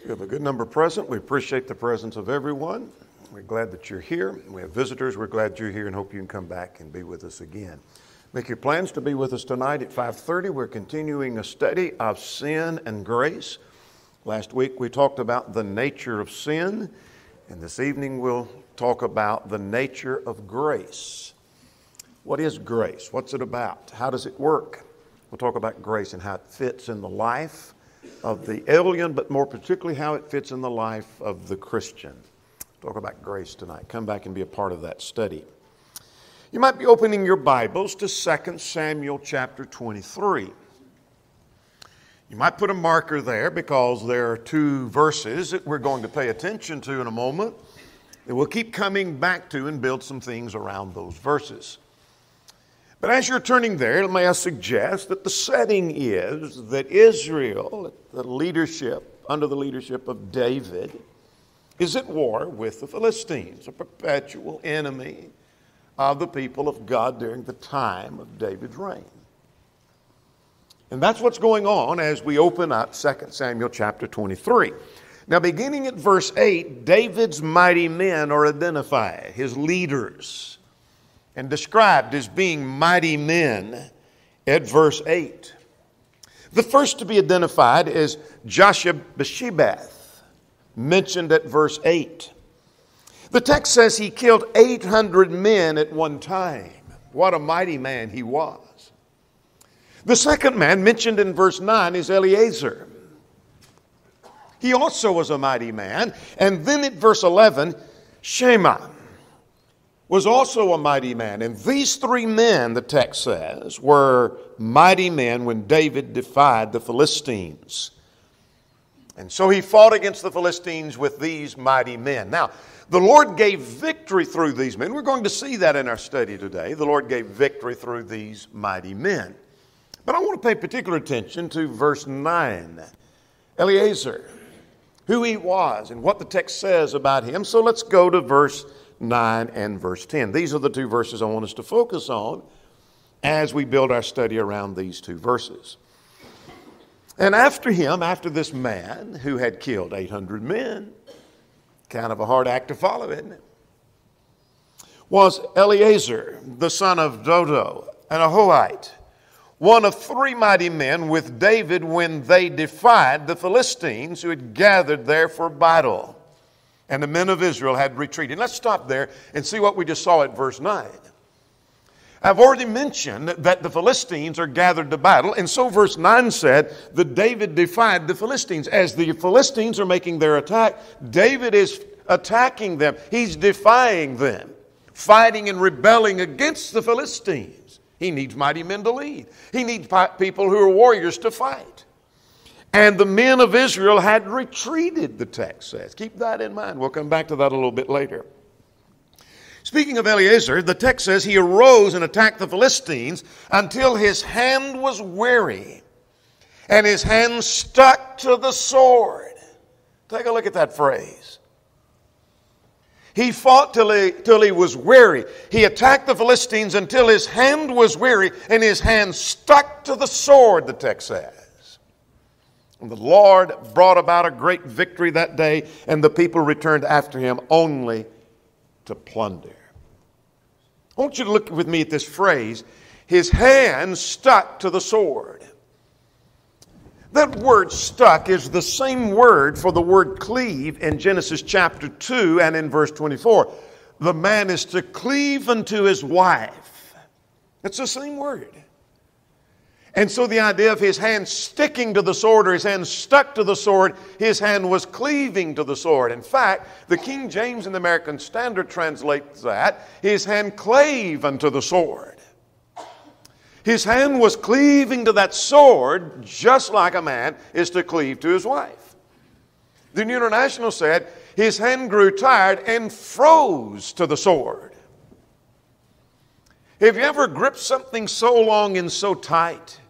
We have a good number present. We appreciate the presence of everyone. We're glad that you're here. We have visitors. We're glad you're here and hope you can come back and be with us again. Make your plans to be with us tonight at 5:30. We're continuing a study of sin and grace. Last week we talked about the nature of sin, and this evening we'll talk about the nature of grace. What is grace? What's it about? How does it work? We'll talk about grace and how it fits in the life of the alien, but more particularly how it fits in the life of the Christian. Talk about grace tonight. Come back and be a part of that study. You might be opening your Bibles to 2 Samuel chapter 23. You might put a marker there because there are two verses that we're going to pay attention to in a moment that we'll keep coming back to and build some things around those verses. But as you're turning there, may I suggest that the setting is that Israel, under the leadership of David, is at war with the Philistines, a perpetual enemy of the people of God during the time of David's reign. And that's what's going on as we open up 2 Samuel chapter 23. Now, beginning at verse 8, David's mighty men are identified, his leaders, and described as being mighty men at verse 8. The first to be identified is Josheb-Bashebeth, mentioned at verse 8. The text says he killed 800 men at one time. What a mighty man he was. The second man mentioned in verse 9 is Eleazar. He also was a mighty man. And then at verse 11, Shema was also a mighty man. And these three men, the text says, were mighty men when David defied the Philistines. And so he fought against the Philistines with these mighty men. Now, the Lord gave victory through these men. We're going to see that in our study today. The Lord gave victory through these mighty men. But I want to pay particular attention to verse 9. Eleazar, who he was and what the text says about him. So let's go to verse 9 and verse 10. These are the two verses I want us to focus on as we build our study around these two verses. And after him, after this man who had killed 800 men, kind of a hard act to follow, isn't it? Was Eleazar, the son of Dodo, an Ahohite, one of three mighty men with David when they defied the Philistines who had gathered there for battle. And the men of Israel had retreated. Let's stop there and see what we just saw at verse 9. I've already mentioned that the Philistines are gathered to battle. And so verse 9 said that David defied the Philistines. As the Philistines are making their attack, David is attacking them. He's defying them, fighting and rebelling against the Philistines. He needs mighty men to lead. He needs people who are warriors to fight. And the men of Israel had retreated, the text says. Keep that in mind. We'll come back to that a little bit later. Speaking of Eleazar, the text says he arose and attacked the Philistines until his hand was weary and his hand stuck to the sword. Take a look at that phrase. He fought till he was weary. He attacked the Philistines until his hand was weary and his hand stuck to the sword, the text says. And the Lord brought about a great victory that day, and the people returned after him only to plunder. I want you to look with me at this phrase, his hand stuck to the sword. That word stuck is the same word for the word cleave in Genesis chapter 2 and in verse 24. The man is to cleave unto his wife. It's the same word. And so the idea of his hand sticking to the sword or his hand stuck to the sword, his hand was cleaving to the sword. In fact, the King James and the American Standard translates that, his hand clave unto the sword. His hand was cleaving to that sword just like a man is to cleave to his wife. The New International said, his hand grew tired and froze to the sword. Have you ever gripped something so long and so tight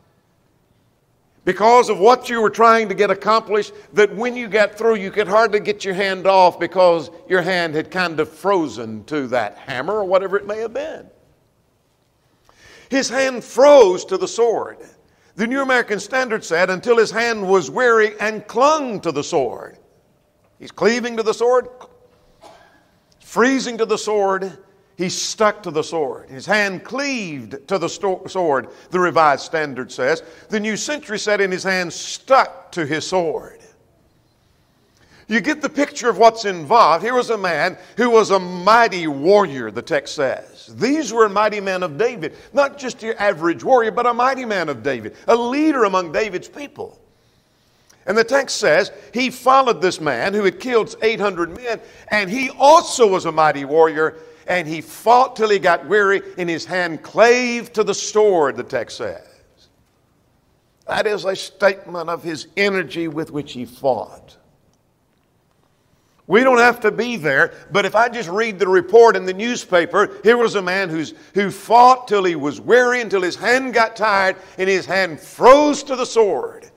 because of what you were trying to get accomplished that when you got through you could hardly get your hand off because your hand had kind of frozen to that hammer or whatever it may have been? His hand froze to the sword. The New American Standard said until his hand was weary and clung to the sword. He's cleaving to the sword, freezing to the sword. He's stuck to the sword. His hand cleaved to the sword, the Revised Standard says. The New Century said in his hand stuck to his sword. You get the picture of what's involved. Here was a man who was a mighty warrior, the text says. These were mighty men of David. Not just your average warrior, but a mighty man of David. A leader among David's people. And the text says he followed this man who had killed 800 men. And he also was a mighty warrior. And he fought till he got weary, and his hand clave to the sword, the text says. That is a statement of his energy with which he fought. We don't have to be there, but if I just read the report in the newspaper, here was a man who fought till he was weary, until his hand got tired, and his hand froze to the sword.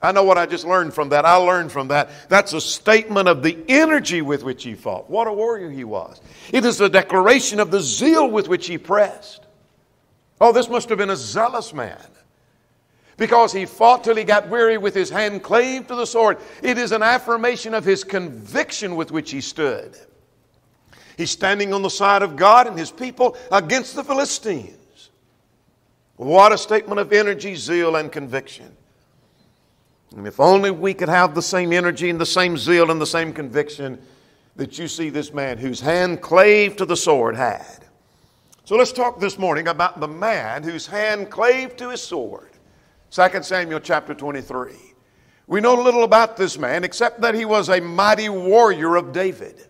I know what I just learned from that. I learned from that. That's a statement of the energy with which he fought. What a warrior he was. It is a declaration of the zeal with which he pressed. Oh, this must have been a zealous man, because he fought till he got weary with his hand clave to the sword. It is an affirmation of his conviction with which he stood. He's standing on the side of God and his people against the Philistines. What a statement of energy, zeal, and conviction. And if only we could have the same energy and the same zeal and the same conviction that you see this man whose hand clave to the sword had. So let's talk this morning about the man whose hand clave to his sword. 2 Samuel chapter 23. We know little about this man except that he was a mighty warrior of David.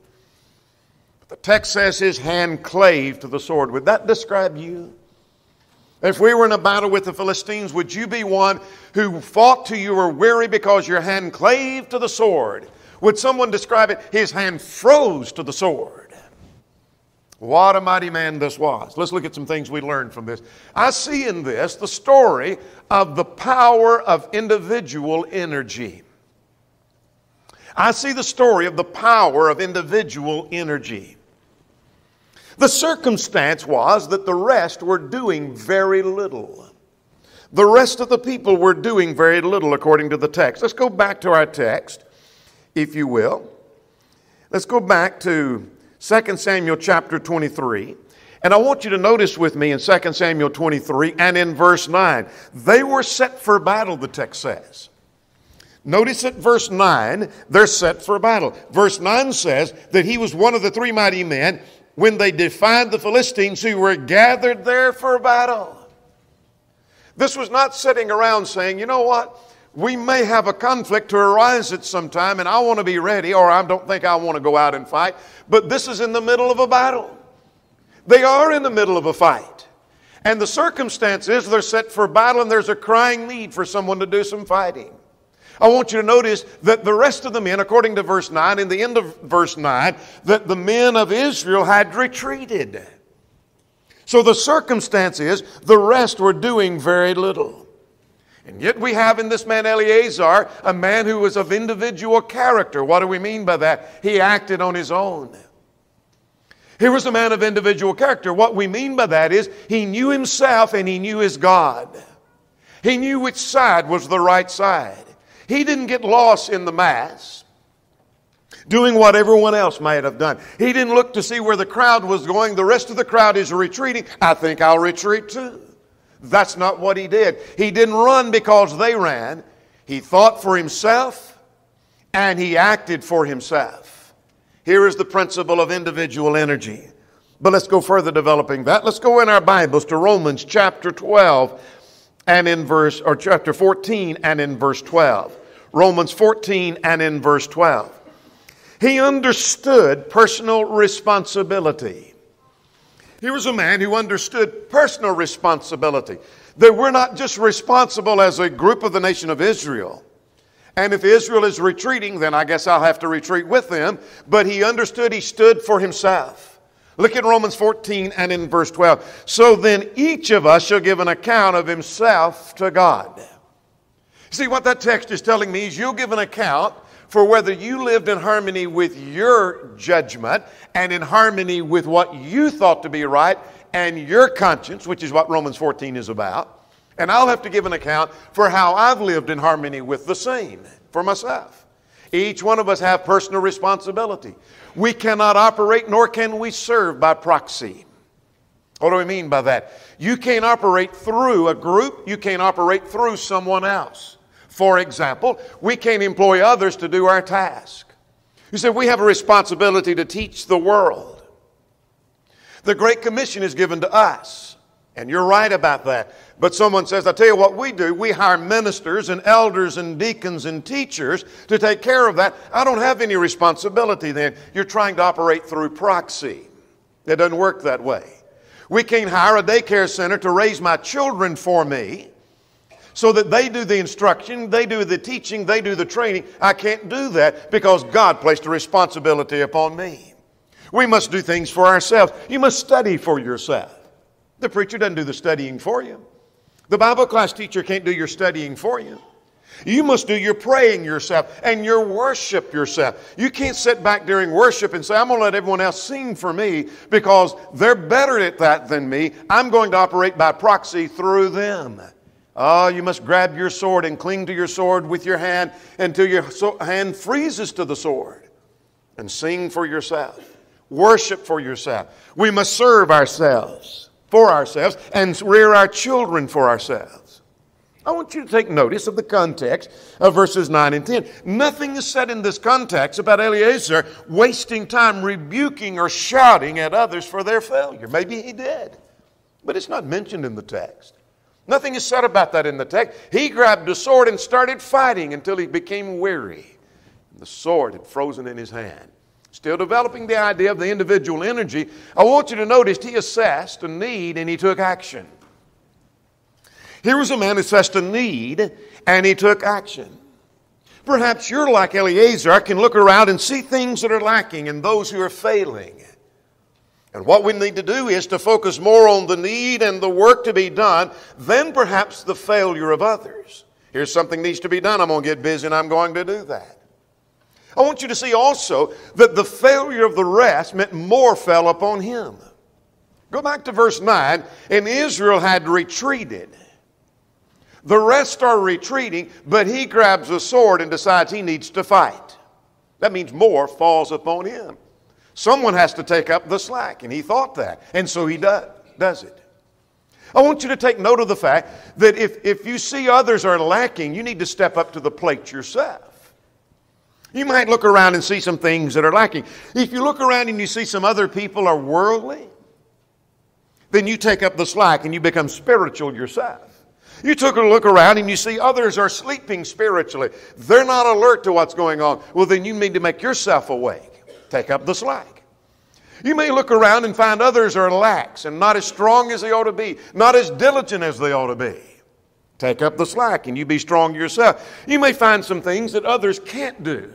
The text says his hand clave to the sword. Would that describe you? If we were in a battle with the Philistines, would you be one who fought till you were weary because your hand clave to the sword? Would someone describe it? His hand froze to the sword. What a mighty man this was. Let's look at some things we learned from this. I see in this the story of the power of individual energy. I see the story of the power of individual energy. The circumstance was that the rest were doing very little. The rest of the people were doing very little according to the text. Let's go back to our text, if you will. Let's go back to 2 Samuel chapter 23. And I want you to notice with me in 2 Samuel 23 and in verse 9. They were set for battle, the text says. Notice at verse 9, they're set for battle. Verse 9 says that he was one of the three mighty men when they defied the Philistines who were gathered there for battle. This was not sitting around saying, you know what, we may have a conflict to arise at some time and I want to be ready, or I don't think I want to go out and fight. But this is in the middle of a battle. They are in the middle of a fight. And the circumstance is they're set for battle and there's a crying need for someone to do some fighting. I want you to notice that the rest of the men, according to verse 9, in the end of verse 9, that the men of Israel had retreated. So the circumstance is the rest were doing very little. And yet we have in this man Eleazar a man who was of individual character. What do we mean by that? He acted on his own. He was a man of individual character. What we mean by that is he knew himself and he knew his God. He knew which side was the right side. He didn't get lost in the mass, doing what everyone else might have done. He didn't look to see where the crowd was going. The rest of the crowd is retreating. I think I'll retreat too. That's not what he did. He didn't run because they ran. He thought for himself and he acted for himself. Here is the principle of individual energy. But let's go further developing that. Let's go in our Bibles to Romans chapter 12. And in chapter 14 and in verse 12. Romans 14 and in verse 12. He understood personal responsibility. He was a man who understood personal responsibility. That we're not just responsible as a group of the nation of Israel. And if Israel is retreating, then I guess I'll have to retreat with them. But he understood, he stood for himself. Look at Romans 14 and in verse 12. So then each of us shall give an account of himself to God. See, what that text is telling me is you'll give an account for whether you lived in harmony with your judgment and in harmony with what you thought to be right and your conscience, which is what Romans 14 is about. And I'll have to give an account for how I've lived in harmony with the same for myself. Each one of us have personal responsibility. We cannot operate nor can we serve by proxy. What do we mean by that? You can't operate through a group. You can't operate through someone else. For example, we can't employ others to do our task. You say we have a responsibility to teach the world. The Great Commission is given to us. And you're right about that. But someone says, I tell you what we do. We hire ministers and elders and deacons and teachers to take care of that. I don't have any responsibility then. You're trying to operate through proxy. It doesn't work that way. We can't hire a daycare center to raise my children for me so that they do the instruction, they do the teaching, they do the training. I can't do that because God placed a responsibility upon me. We must do things for ourselves. You must study for yourself. The preacher doesn't do the studying for you. The Bible class teacher can't do your studying for you. You must do your praying yourself and your worship yourself. You can't sit back during worship and say, I'm going to let everyone else sing for me because they're better at that than me. I'm going to operate by proxy through them. Oh, you must grab your sword and cling to your sword with your hand until your hand freezes to the sword. And sing for yourself. Worship for yourself. We must serve ourselves, for ourselves, and rear our children for ourselves. I want you to take notice of the context of verses 9 and 10. Nothing is said in this context about Eliezer wasting time rebuking or shouting at others for their failure. Maybe he did, but it's not mentioned in the text. Nothing is said about that in the text. He grabbed a sword and started fighting until he became weary. The sword had frozen in his hand. Still developing the idea of the individual energy, I want you to notice he assessed a need and he took action. Here was a man who assessed a need and he took action. Perhaps you're like Eliezer. I can look around and see things that are lacking and those who are failing. And what we need to do is to focus more on the need and the work to be done than perhaps the failure of others. Here's something needs to be done. I'm going to get busy and I'm going to do that. I want you to see also that the failure of the rest meant more fell upon him. Go back to verse 9. And Israel had retreated. The rest are retreating, but he grabs a sword and decides he needs to fight. That means more falls upon him. Someone has to take up the slack, and he thought that. And so he does it. I want you to take note of the fact that if you see others are lacking, you need to step up to the plate yourself. You might look around and see some things that are lacking. If you look around and you see some other people are worldly, then you take up the slack and you become spiritual yourself. You took a look around and you see others are sleeping spiritually. They're not alert to what's going on. Well, then you need to make yourself awake. Take up the slack. You may look around and find others are lax and not as strong as they ought to be, not as diligent as they ought to be. Take up the slack and you be strong yourself. You may find some things that others can't do.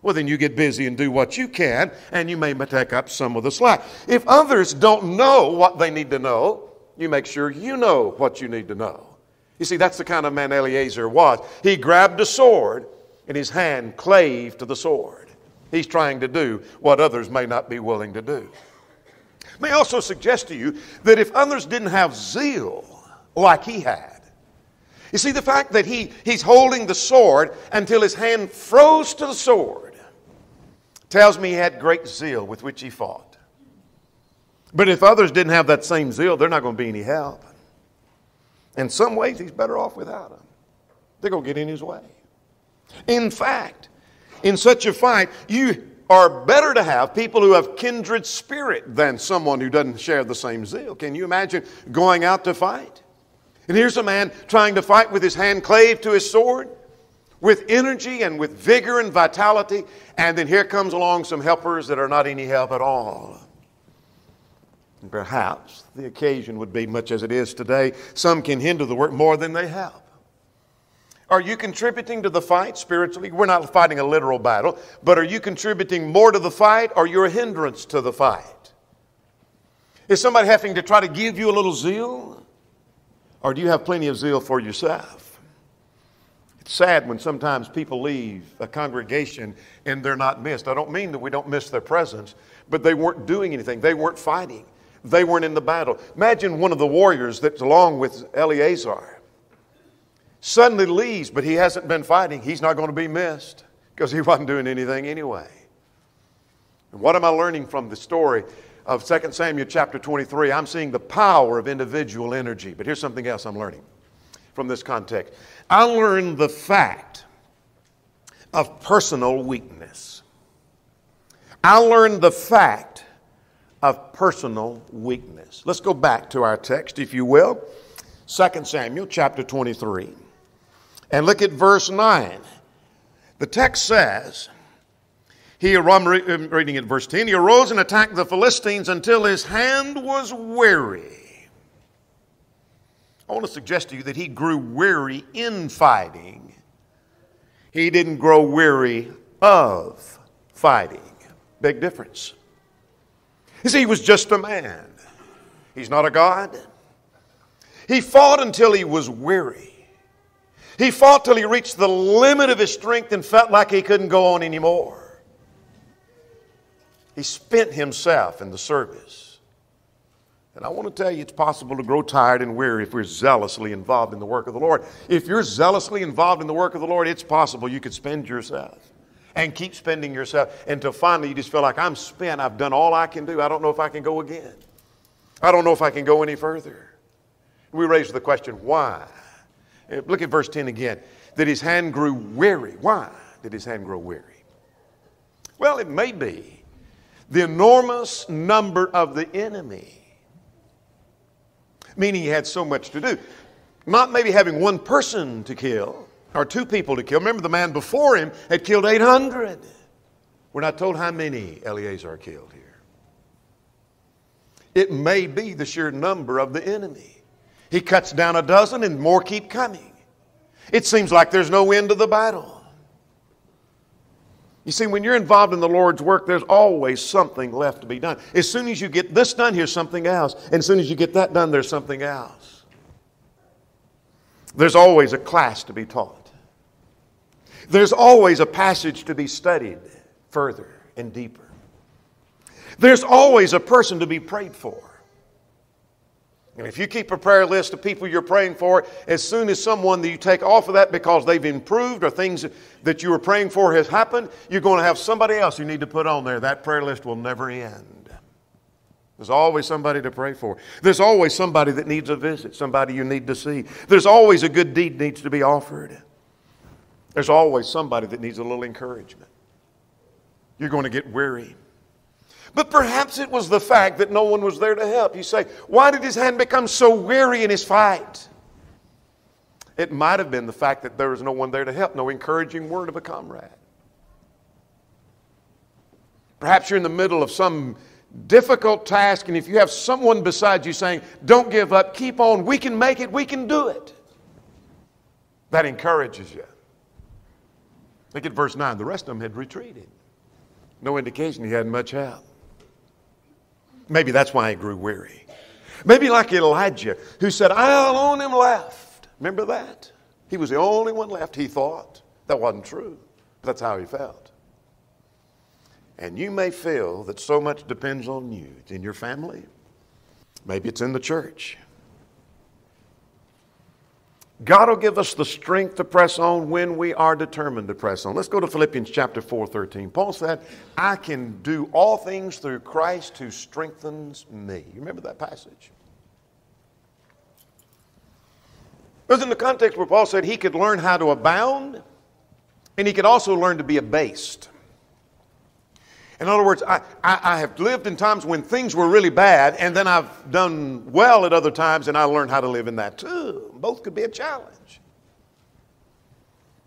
Well, then you get busy and do what you can, and you may take up some of the slack. If others don't know what they need to know, you make sure you know what you need to know. You see, that's the kind of man Eliezer was. He grabbed a sword, and his hand clave to the sword. He's trying to do what others may not be willing to do. May I also suggest to you that if others didn't have zeal like he had, you see, the fact that he's holding the sword until his hand froze to the sword tells me he had great zeal with which he fought. But if others didn't have that same zeal, they're not going to be any help. In some ways, he's better off without them. They're going to get in his way. In fact, in such a fight, you are better to have people who have kindred spirit than someone who doesn't share the same zeal. Can you imagine going out to fight? And here's a man trying to fight with his hand clave to his sword, with energy and with vigor and vitality, and then here comes along some helpers that are not any help at all. And perhaps the occasion would be much as it is today. Some can hinder the work more than they help. Are you contributing to the fight spiritually? We're not fighting a literal battle, but are you contributing more to the fight, or you're a hindrance to the fight? Is somebody having to try to give you a little zeal? Or do you have plenty of zeal for yourself? It's sad when sometimes people leave a congregation and they're not missed. I don't mean that we don't miss their presence, but they weren't doing anything. They weren't fighting. They weren't in the battle. Imagine one of the warriors that's along with Eliezer suddenly leaves, but he hasn't been fighting. He's not going to be missed. because he wasn't doing anything anyway. And what am I learning from the story of 2 Samuel chapter 23? I'm seeing the power of individual energy. But here's something else I'm learning from this context. I learned the fact of personal weakness. I learned the fact of personal weakness. Let's go back to our text, if you will. 2 Samuel chapter 23. And look at verse 9. The text says, I'm reading at verse 10, he arose and attacked the Philistines until his hand was weary. I want to suggest to you that he grew weary in fighting. He didn't grow weary of fighting. Big difference. You see, he was just a man. He's not a god. He fought until he was weary. He fought till he reached the limit of his strength and felt like he couldn't go on anymore. He spent himself in the service. And I want to tell you, it's possible to grow tired and weary if we're zealously involved in the work of the Lord. If you're zealously involved in the work of the Lord, it's possible you could spend yourself and keep spending yourself until finally you just feel like, I'm spent. I've done all I can do. I don't know if I can go again. I don't know if I can go any further. We raise the question, why? Look at verse 10 again. That his hand grew weary. Why did his hand grow weary? Well, it may be the enormous number of the enemy. Meaning he had so much to do. Not maybe having one person to kill or two people to kill. Remember, the man before him had killed 800. We're not told how many Eleazar killed here. It may be the sheer number of the enemy. He cuts down a dozen and more keep coming. It seems like there's no end to the battle. You see, when you're involved in the Lord's work, there's always something left to be done. As soon as you get this done, here's something else. And as soon as you get that done, there's something else. There's always a class to be taught. There's always a passage to be studied further and deeper. There's always a person to be prayed for. And if you keep a prayer list of people you're praying for, as soon as someone that you take off of that because they've improved or things that you were praying for has happened, you're going to have somebody else you need to put on there. That prayer list will never end. There's always somebody to pray for. There's always somebody that needs a visit, somebody you need to see. There's always a good deed needs to be offered. There's always somebody that needs a little encouragement. You're going to get weary. But perhaps it was the fact that no one was there to help. You say, why did his hand become so weary in his fight? It might have been the fact that there was no one there to help, no encouraging word of a comrade. Perhaps you're in the middle of some difficult task, and if you have someone beside you saying, don't give up, keep on, we can make it, we can do it, that encourages you. Look at verse 9. The rest of them had retreated. No indication he had much help. Maybe that's why he grew weary. Maybe like Elijah, who said, I alone am left. Remember that? He was the only one left, he thought. That wasn't true. That's how he felt. And you may feel that so much depends on you. It's in your family. Maybe it's in the church. God will give us the strength to press on when we are determined to press on. Let's go to Philippians chapter 4:13. Paul said, I can do all things through Christ who strengthens me. You remember that passage? It was in the context where Paul said he could learn how to abound and he could also learn to be abased. In other words, I have lived in times when things were really bad, and then I've done well at other times, and I learned how to live in that too. Both could be a challenge.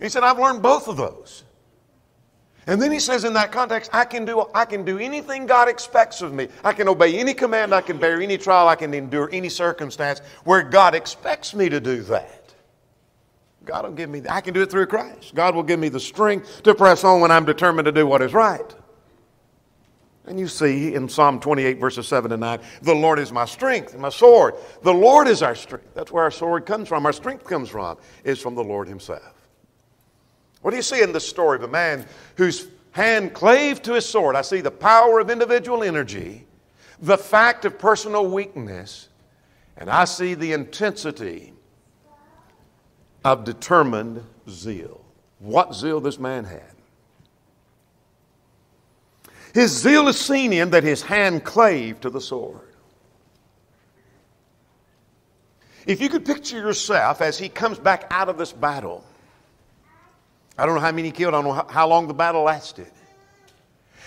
He said, I've learned both of those. And then he says in that context, I can do anything God expects of me. I can obey any command, I can bear any trial, I can endure any circumstance where God expects me to do that. God will give me that. I can do it through Christ. God will give me the strength to press on when I'm determined to do what is right. And you see in Psalm 28, verses 7 and 9, the Lord is my strength and my sword. The Lord is our strength. That's where our sword comes from. Our strength comes from, is from the Lord himself. What do you see in this story of a man whose hand clave to his sword? I see the power of individual energy, the fact of personal weakness, and I see the intensity of determined zeal. What zeal this man had. His zeal is seen in that his hand clave to the sword. If you could picture yourself as he comes back out of this battle. I don't know how many he killed. I don't know how long the battle lasted.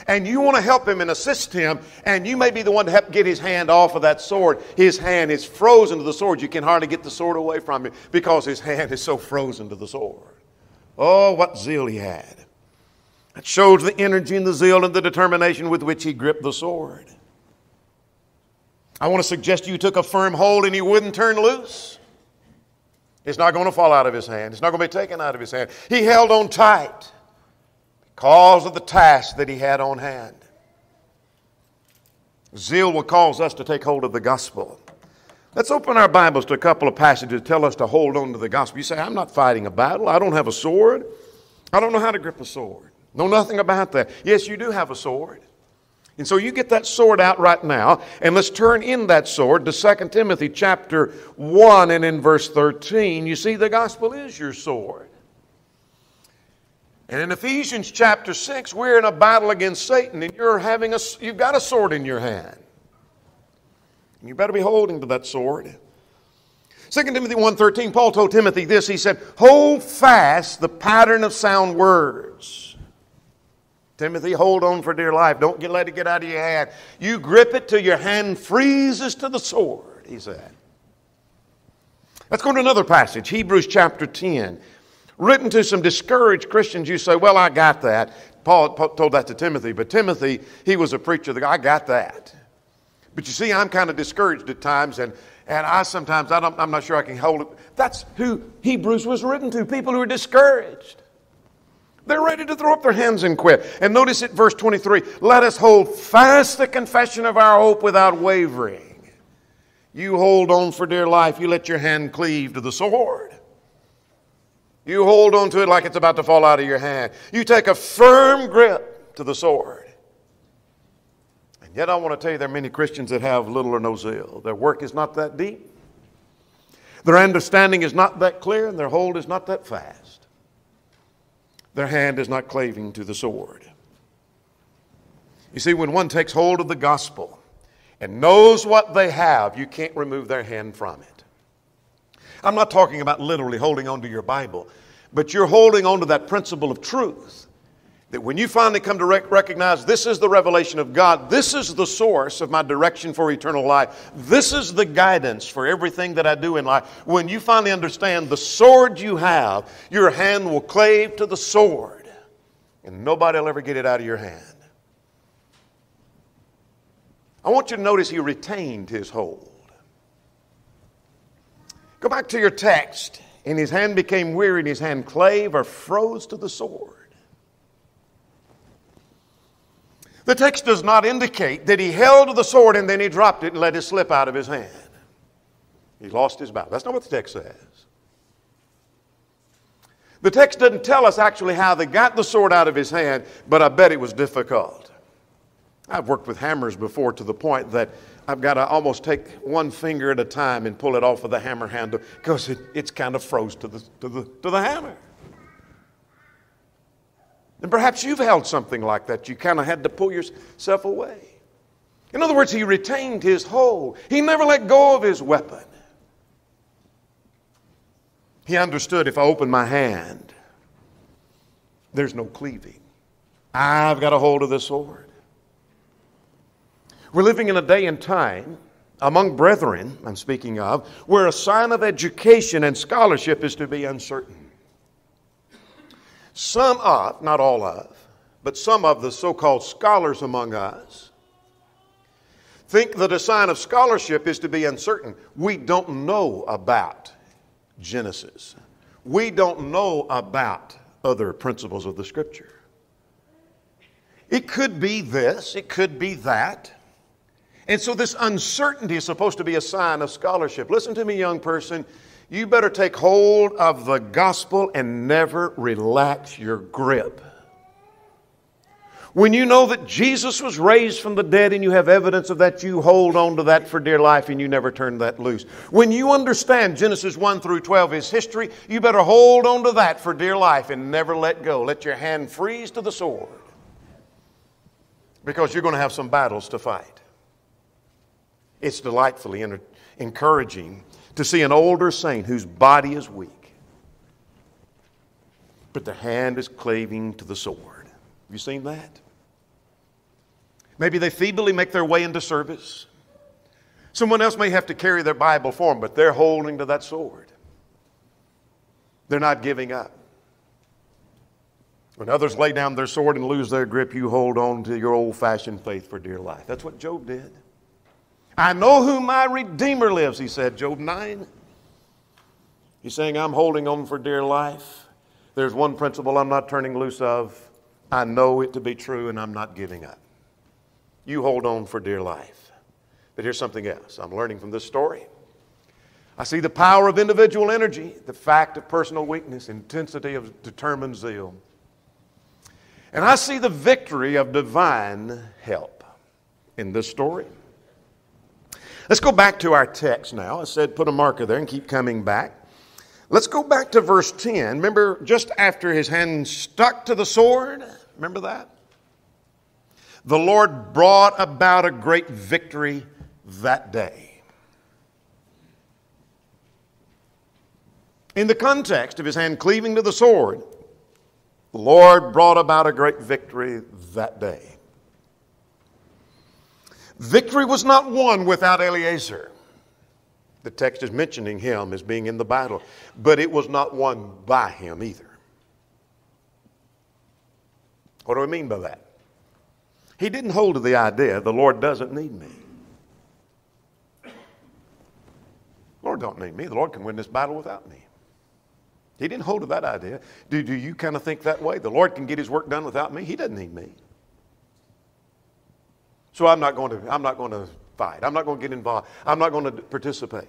And you want to help him and assist him, and you may be the one to help get his hand off of that sword. His hand is frozen to the sword. You can hardly get the sword away from him because his hand is so frozen to the sword. Oh, what zeal he had. It shows the energy and the zeal and the determination with which he gripped the sword. I want to suggest you took a firm hold and he wouldn't turn loose. It's not going to fall out of his hand. It's not going to be taken out of his hand. He held on tight because of the task that he had on hand. Zeal will cause us to take hold of the gospel. Let's open our Bibles to a couple of passages that tell us to hold on to the gospel. You say, I'm not fighting a battle. I don't have a sword. I don't know how to grip a sword. Know nothing about that. Yes, you do have a sword. And so you get that sword out right now, and let's turn in that sword to 2 Timothy chapter 1 and in verse 13. You see, the gospel is your sword. And in Ephesians chapter 6, we're in a battle against Satan, and you've got a sword in your hand. And you better be holding to that sword. 2 Timothy 1:13, Paul told Timothy this. He said, hold fast the pattern of sound words. Timothy, hold on for dear life. Don't let it get out of your hand. You grip it till your hand freezes to the sword, he said. Let's go to another passage, Hebrews chapter 10. Written to some discouraged Christians. You say, well, I got that. Paul told that to Timothy, but Timothy, he was a preacher. I got that. But you see, I'm kind of discouraged at times, and I'm not sure I can hold it. That's who Hebrews was written to, people who are discouraged. They're ready to throw up their hands and quit. And notice it, verse 23, let us hold fast the confession of our hope without wavering. You hold on for dear life. You let your hand cleave to the sword. You hold on to it like it's about to fall out of your hand. You take a firm grip to the sword. And yet I want to tell you there are many Christians that have little or no zeal. Their work is not that deep. Their understanding is not that clear, and their hold is not that fast. Their hand is not claving to the sword. You see, when one takes hold of the gospel and knows what they have, you can't remove their hand from it. I'm not talking about literally holding on to your Bible, but you're holding on to that principle of truth. That when you finally come to recognize this is the revelation of God, this is the source of my direction for eternal life, this is the guidance for everything that I do in life. When you finally understand the sword you have, your hand will clave to the sword, and nobody will ever get it out of your hand. I want you to notice he retained his hold. Go back to your text. And his hand became weary, and his hand clave or froze to the sword. The text does not indicate that he held to the sword and then he dropped it and let it slip out of his hand. He lost his battle. That's not what the text says. The text doesn't tell us actually how they got the sword out of his hand, but I bet it was difficult. I've worked with hammers before to the point that I've got to almost take one finger at a time and pull it off of the hammer handle because it's kind of froze to the hammer. And perhaps you've held something like that. You kind of had to pull yourself away. In other words, he retained his hold. He never let go of his weapon. He understood if I open my hand, there's no cleaving. I've got a hold of the sword. We're living in a day and time among brethren, I'm speaking of, where a sign of education and scholarship is to be uncertain. Some of, not all of, but some of the so-called scholars among us think that a sign of scholarship is to be uncertain. We don't know about Genesis. We don't know about other principles of the Scripture. It could be this, it could be that. And so this uncertainty is supposed to be a sign of scholarship. Listen to me, young person. You better take hold of the gospel and never relax your grip. When you know that Jesus was raised from the dead and you have evidence of that, you hold on to that for dear life and you never turn that loose. When you understand Genesis 1 through 12 is history, you better hold on to that for dear life and never let go. Let your hand freeze to the sword. because you're going to have some battles to fight. It's delightfully encouraging to see an older saint whose body is weak, but the hand is cleaving to the sword. Have you seen that? Maybe they feebly make their way into service. Someone else may have to carry their Bible for them, but they're holding to that sword. They're not giving up. When others lay down their sword and lose their grip, you hold on to your old-fashioned faith for dear life. That's what Job did. I know who my Redeemer lives, he said, Job 9. He's saying, I'm holding on for dear life. There's one principle I'm not turning loose of. I know it to be true, and I'm not giving up. You hold on for dear life. But here's something else I'm learning from this story. I see the power of individual energy, the fact of personal weakness, intensity of determined zeal. And I see the victory of divine help in this story. Let's go back to our text now. I said put a marker there and keep coming back. Let's go back to verse 10. Remember, just after his hand stuck to the sword, remember that? The Lord brought about a great victory that day. In the context of his hand cleaving to the sword, the Lord brought about a great victory that day. Victory was not won without Eleazar. The text is mentioning him as being in the battle, but it was not won by him either. What do I mean by that? He didn't hold to the idea, the Lord doesn't need me. The Lord don't need me. The Lord can win this battle without me. He didn't hold to that idea. Do you kind of think that way? The Lord can get his work done without me. He doesn't need me. So I'm not going to fight. I'm not going to get involved. I'm not going to participate.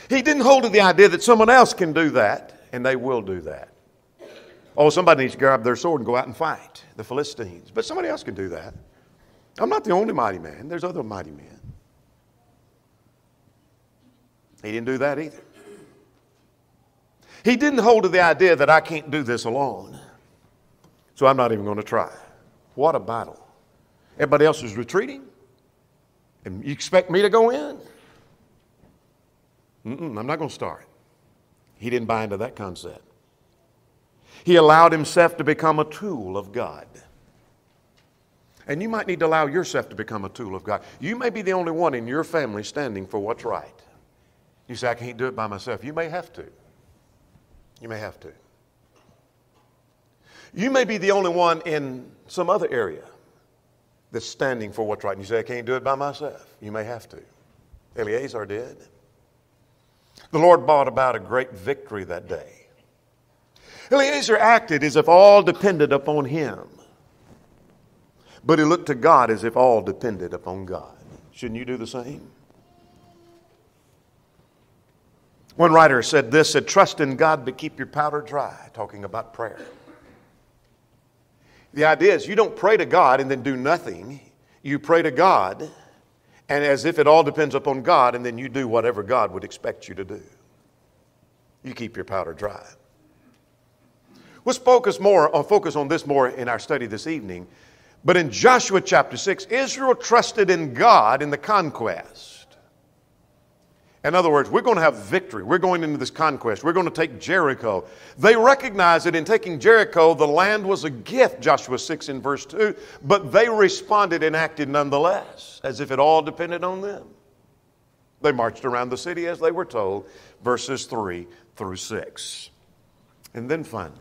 He didn't hold to the idea that someone else can do that, and they will do that. Oh, somebody needs to grab their sword and go out and fight the Philistines. But somebody else can do that. I'm not the only mighty man. There's other mighty men. He didn't do that either. He didn't hold to the idea that I can't do this alone, so I'm not even going to try. What a battle. Everybody else is retreating, and you expect me to go in? I'm not going to start. He didn't buy into that concept. He allowed himself to become a tool of God. And you might need to allow yourself to become a tool of God. You may be the only one in your family standing for what's right. You say, I can't do it by myself. You may have to. You may have to. You may be the only one in some other area that's standing for what's right. And you say, I can't do it by myself. You may have to. Eleazar did. The Lord brought about a great victory that day. Eleazar acted as if all depended upon him. But he looked to God as if all depended upon God. Shouldn't you do the same? One writer said this, said, trust in God but keep your powder dry, talking about prayer. The idea is you don't pray to God and then do nothing. You pray to God and as if it all depends upon God, and then you do whatever God would expect you to do. You keep your powder dry. Let's focus on this more in our study this evening. But in Joshua chapter 6, Israel trusted in God in the conquest. In other words, we're going to have victory. We're going into this conquest. We're going to take Jericho. They recognized that in taking Jericho, the land was a gift, Joshua 6 in verse 2, but they responded and acted nonetheless, as if it all depended on them. They marched around the city as they were told, verses 3 through 6. And then finally,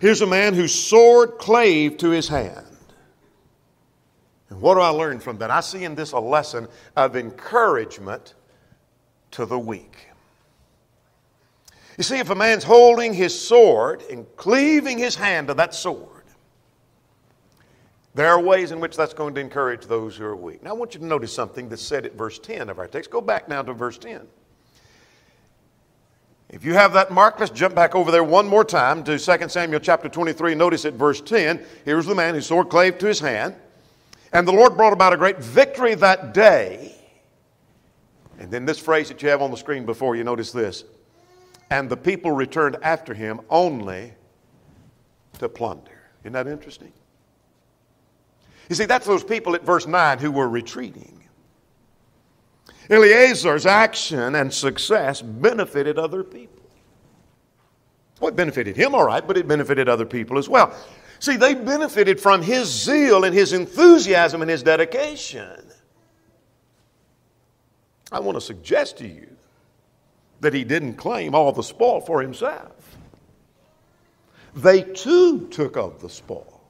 here's a man whose sword clave to his hand. And what do I learn from that? I see in this a lesson of encouragement to the weak. You see, if a man's holding his sword and cleaving his hand to that sword, there are ways in which that's going to encourage those who are weak. Now, I want you to notice something that's said at verse 10 of our text. Go back now to verse 10. If you have that marked, let's jump back over there one more time to 2 Samuel chapter 23. Notice at verse 10, here's the man whose sword clave to his hand. And the Lord brought about a great victory that day. And then this phrase that you have on the screen before you, notice this. And the people returned after him only to plunder. Isn't that interesting? You see, that's those people at verse 9 who were retreating. Eleazar's action and success benefited other people. Well, it benefited him, all right, but it benefited other people as well. See, they benefited from his zeal and his enthusiasm and his dedication. I want to suggest to you that he didn't claim all the spoil for himself. They too took of the spoil.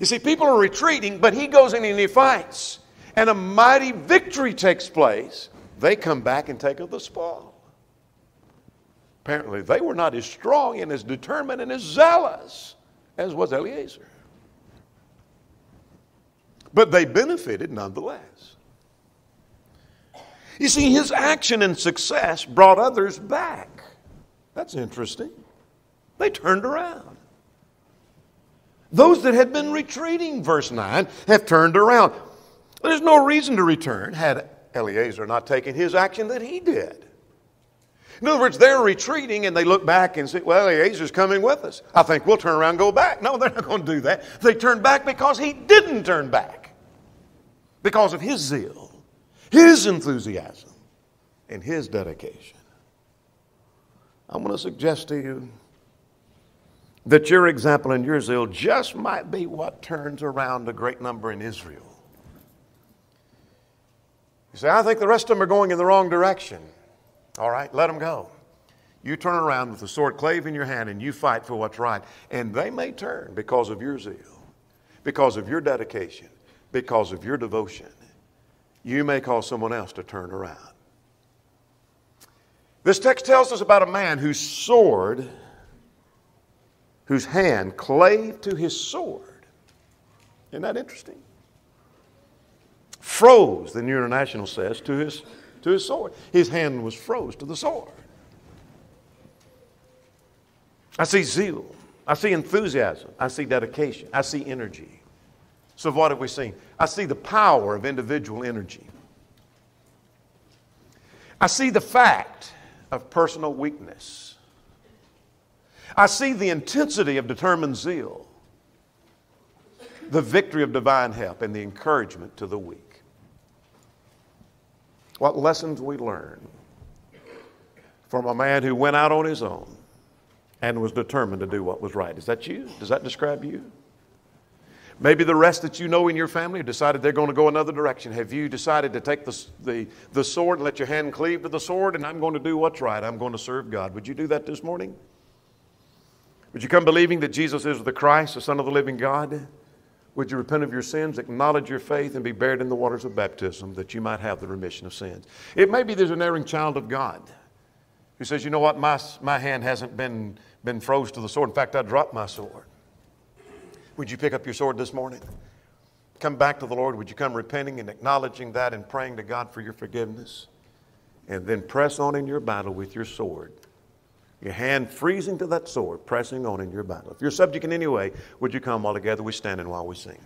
You see, people are retreating, but he goes in and he fights. And a mighty victory takes place. They come back and take of the spoil. Apparently, they were not as strong and as determined and as zealous as was Eleazar. But they benefited nonetheless. You see, his action and success brought others back. That's interesting. They turned around. Those that had been retreating, verse 9, have turned around. There's no reason to return had Eleazar not taken his action that he did. In other words, they're retreating and they look back and say, well, Eleazar's coming with us. I think we'll turn around and go back. No, they're not going to do that. They turned back because he didn't turn back. Because of his zeal, his enthusiasm, and his dedication. I want to suggest to you that your example and your zeal just might be what turns around a great number in Israel. You say, I think the rest of them are going in the wrong direction. All right, let them go. You turn around with the sword clave in your hand and you fight for what's right. And they may turn because of your zeal, because of your dedication, because of your devotion. You may cause someone else to turn around. This text tells us about a man whose sword, whose hand clave to his sword. Isn't that interesting? Froze, the New International says, to his sword. His hand was froze to the sword. I see zeal. I see enthusiasm. I see dedication. I see energy. So what have we seen? I see the power of individual energy. I see the fact of personal weakness. I see the intensity of determined zeal, the victory of divine help, and the encouragement to the weak. What lessons we learn from a man who went out on his own and was determined to do what was right. Is that you? Does that describe you? Maybe the rest that you know in your family have decided they're going to go another direction. Have you decided to take the sword and let your hand cleave to the sword, and I'm going to do what's right. I'm going to serve God. Would you do that this morning? Would you come believing that Jesus is the Christ, the Son of the living God? Would you repent of your sins, acknowledge your faith, and be buried in the waters of baptism that you might have the remission of sins? It may be there's an erring child of God who says, you know what, my hand hasn't been froze to the sword. In fact, I dropped my sword. Would you pick up your sword this morning? Come back to the Lord. Would you come repenting and acknowledging that and praying to God for your forgiveness? And then press on in your battle with your sword. Your hand freezing to that sword, pressing on in your battle. If you're subject in any way, would you come all together? We stand and while we sing.